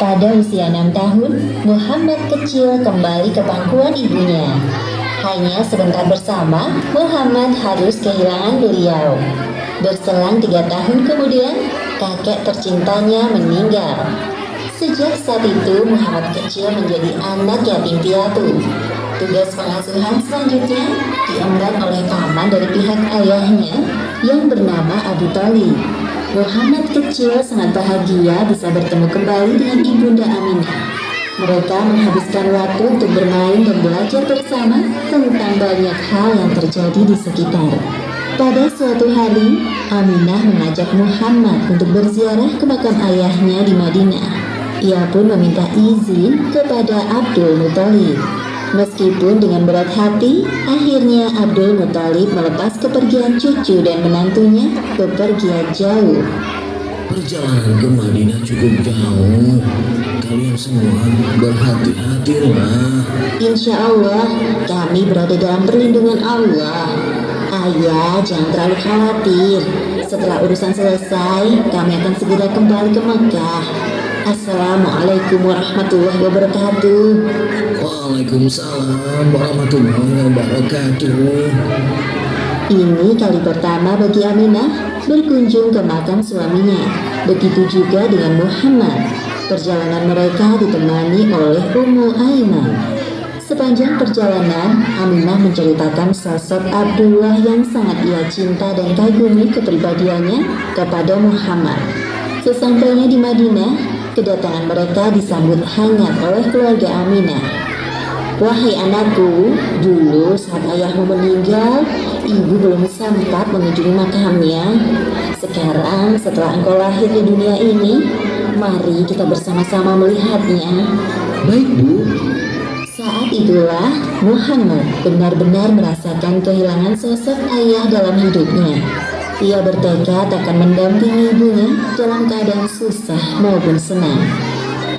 Pada usia 6 tahun, Muhammad kecil kembali ke pangkuan ibunya. Hanya sebentar bersama, Muhammad harus kehilangan beliau. Berselang 3 tahun kemudian, kakek tercintanya meninggal. Sejak saat itu, Muhammad kecil menjadi anak yatim piatu. Tugas pengasuhan selanjutnya diemban oleh paman dari pihak ayahnya yang bernama Abu Thalib. Muhammad kecil sangat bahagia bisa bertemu kembali dengan ibunda Aminah. Mereka menghabiskan waktu untuk bermain dan belajar bersama tentang banyak hal yang terjadi di sekitar. Pada suatu hari, Aminah mengajak Muhammad untuk berziarah ke makam ayahnya di Madinah. Ia pun meminta izin kepada Abdul Muthalib. Meskipun dengan berat hati, akhirnya Abdul Muthalib melepas kepergian cucu dan menantunya bepergian jauh. Perjalanan ke Madinah cukup jauh. Kalian semua berhati-hatilah. Insya Allah, kami berada dalam perlindungan Allah. Ayah, jangan terlalu khawatir. Setelah urusan selesai, kami akan segera kembali ke Mekah. Assalamualaikum warahmatullahi wabarakatuh. Waalaikumsalam warahmatullahi wabarakatuh. Ini kali pertama bagi Aminah berkunjung ke makam suaminya. Begitu juga dengan Muhammad. Perjalanan mereka ditemani oleh Ummu Aiman. Sepanjang perjalanan, Aminah menceritakan sosok Abdullah yang sangat ia cinta dan kagumi kepribadiannya kepada Muhammad. Sesampainya di Madinah, kedatangan mereka disambut hangat oleh keluarga Aminah. Wahai anakku, dulu saat ayahmu meninggal, ibu belum sempat mengunjungi makamnya. Sekarang setelah engkau lahir di dunia ini, mari kita bersama-sama melihatnya. Baik, Bu. Saat itulah Muhammad benar-benar merasakan kehilangan sosok ayah dalam hidupnya. Ia bertekad akan mendampingi ibunya dalam keadaan susah maupun senang.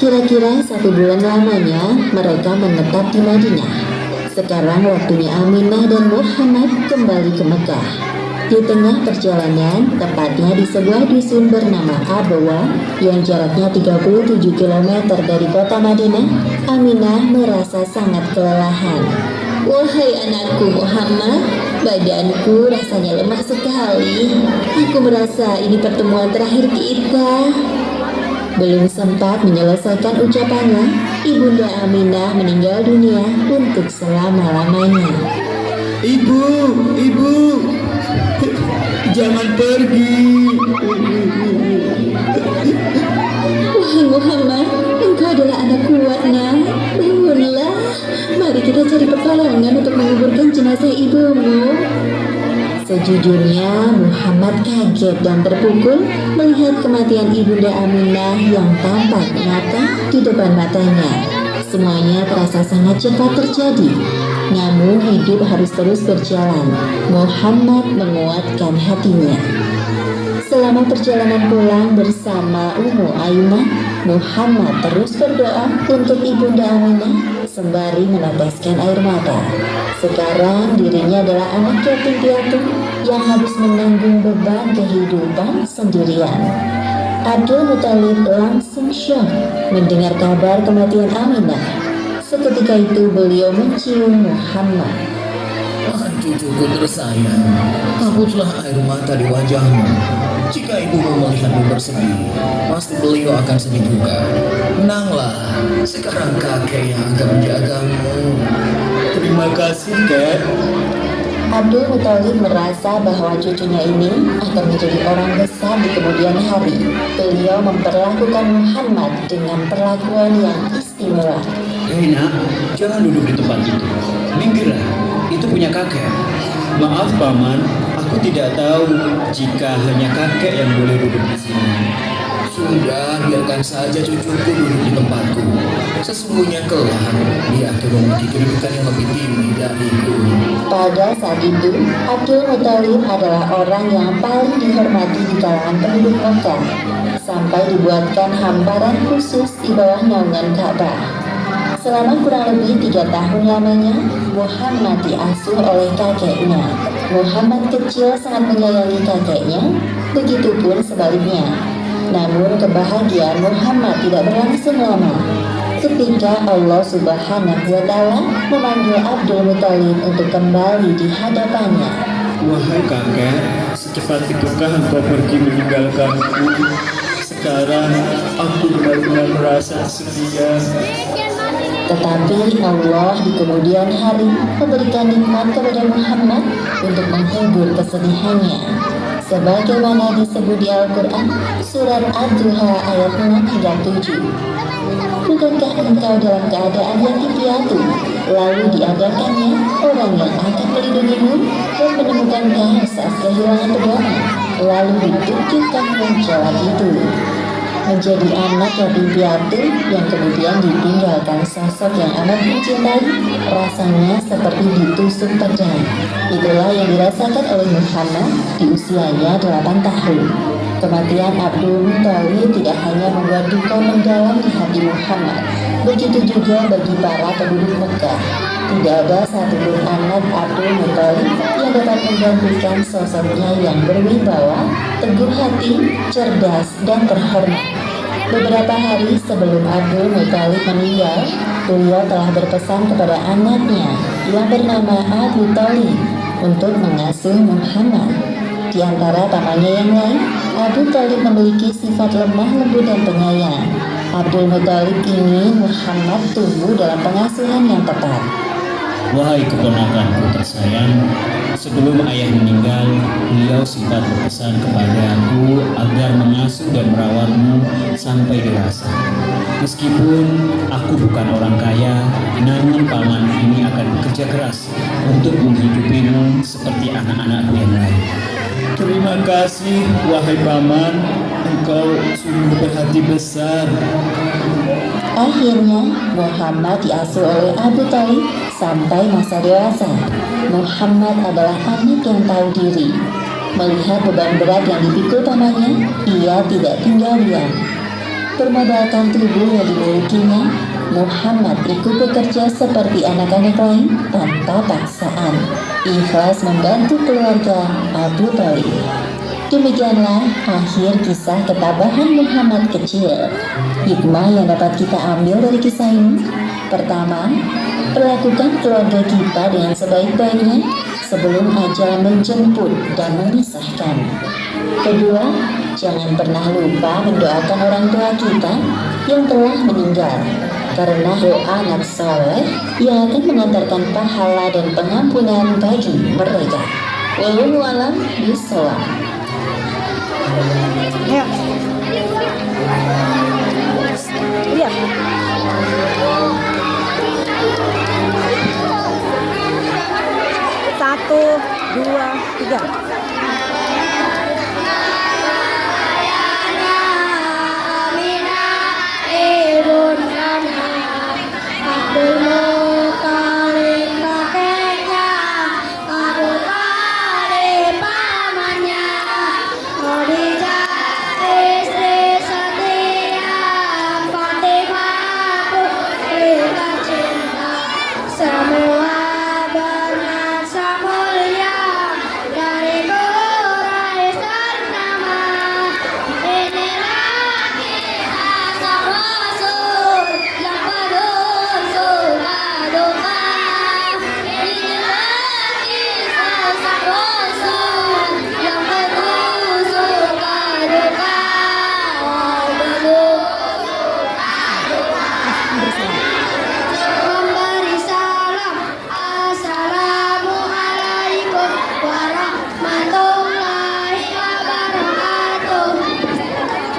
Kira-kira 1 bulan lamanya mereka menetap di Madinah. Sekarang waktunya Aminah dan Muhammad kembali ke Mekah. Di tengah perjalanan, tepatnya di sebuah dusun bernama Abwa yang jaraknya 37 km dari kota Madinah, Aminah merasa sangat kelelahan. Wahai anakku Muhammad, badanku rasanya lemah sekali. Aku merasa ini pertemuan terakhir kita. Belum sempat menyelesaikan ucapannya, ibunda Aminah meninggal dunia untuk selama-lamanya. Ibu, jangan pergi. Wahai Muhammad, engkau adalah anak kuat, nak. Bangunlah, mari kita cari pertolongan untuk menguburkan jenazah ibumu. Sejujurnya, Muhammad kaget dan terpukul melihat kematian ibunda Aminah yang tampak nyata di depan matanya. Semuanya terasa sangat cepat terjadi. Namun hidup harus terus berjalan. Muhammad menguatkan hatinya. Selama perjalanan pulang bersama Ummu Aiman, Muhammad terus berdoa untuk ibunda Aminah sembari meneteskan air mata. Sekarang dirinya adalah anak yatim piatu yang harus menanggung beban kehidupan sendirian. Abdul Muthalib langsung syok mendengar kabar kematian Aminah. Seketika itu beliau mencium Muhammad. Cucuku tersayang, hapuslah air mata di wajahmu. Jika ibumu melihatmu bersedih, pasti beliau akan sedih juga. Tenanglah, sekarang kakek yang akan menjagamu. Terima kasih, Kek. Abdul Muthalib merasa bahwa cucunya ini akan menjadi orang besar di kemudian hari. Beliau memperlakukan Muhammad dengan perlakuan yang istimewa. Hei nak, jangan duduk di tempat itu. Minggirlah, itu punya kakek. Maaf paman, aku tidak tahu jika hanya kakek yang boleh duduk di sini. Sudah, biarkan saja cucuku duduk di tempatku. Sesungguhnya kelak dia akan memiliki kedudukan yang lebih tinggi dariku. Pada saat itu, Abdul Muthalib adalah orang yang paling dihormati di kalangan penduduk Mekah, sampai dibuatkan hamparan khusus di bawah naungan Ka'bah. Selama kurang lebih 3 tahun lamanya, Muhammad diasuh oleh kakeknya. Muhammad kecil sangat menyayangi kakeknya, begitupun sebaliknya. Namun kebahagiaan Muhammad tidak berlangsung lama. Ketika Allah Subhanahu wa Ta'ala memanggil Abdul Muthalib untuk kembali di hadapannya. Wahai kakek, secepat itukah engkau pergi meninggalkanku? Sekarang aku benar-benar merasa setia. Tetapi Allah di kemudian hari memberikan nikmat kepada Muhammad untuk menghibur kesedihannya. Sebagaimana disebut di Al-Quran, surat Ad-Duha ayat 6 hingga 7. Bukankah engkau dalam keadaan yang piatu, lalu diadakannya orang yang akan melindungimu dan menemukan saat kehilangan pegangan, lalu ditunjukkan jalan itu. Menjadi anak yatim piatu yang kemudian ditinggalkan sosok yang amat mencintai, rasanya seperti ditusuk pedang. Itulah yang dirasakan oleh Muhammad di usianya 8 tahun. Kematian Abdul Muthalib tidak hanya membuat duka mendalam di hati Muhammad, begitu juga bagi para penduduk Mekah. Tidak ada satupun anak Abdul Muthalib yang dapat menggantikan sosoknya yang berwibawa, teguh hati, cerdas, dan terhormat. Beberapa hari sebelum Abdul Muthalib meninggal, beliau telah berpesan kepada anaknya yang bernama Abu Thalib untuk mengasuh Muhammad. Di antara pamannya yang lain, Abu Thalib memiliki sifat lemah lembut dan penyayang. Abdul Muthalib ingin Muhammad tumbuh dalam pengasuhan yang tepat. Wahai keponakanku tersayang, sebelum ayah meninggal, beliau sempat berpesan kepadaku agar mengasuh dan merawatmu sampai dewasa. Meskipun aku bukan orang kaya, namun paman ini akan bekerja keras untuk menghidupimu seperti anak-anakku yang lain. Terima kasih, wahai paman, engkau sungguh berhati besar. Akhirnya, Muhammad diasuh oleh Abu Thalib sampai masa dewasa. Muhammad adalah anak yang tahu diri. Melihat beban berat yang dipikul pamannya, ia tidak tinggal diam. Bermodalkan tubuh yang dimilikinya, Muhammad ikut bekerja seperti anak-anak lain tanpa paksaan. Ikhlas membantu keluarga Abu Thalib. Demikianlah akhir kisah ketabahan Muhammad kecil. Hikmah yang dapat kita ambil dari kisah ini: pertama, perlakukan keluarga kita dengan sebaik-baiknya sebelum ajal menjemput dan memisahkan. Kedua, jangan pernah lupa mendoakan orang tua kita yang telah meninggal, karena doa anak soleh yang akan mengantarkan pahala dan pengampunan bagi mereka. Wallahu a'lam bishawab. Ya.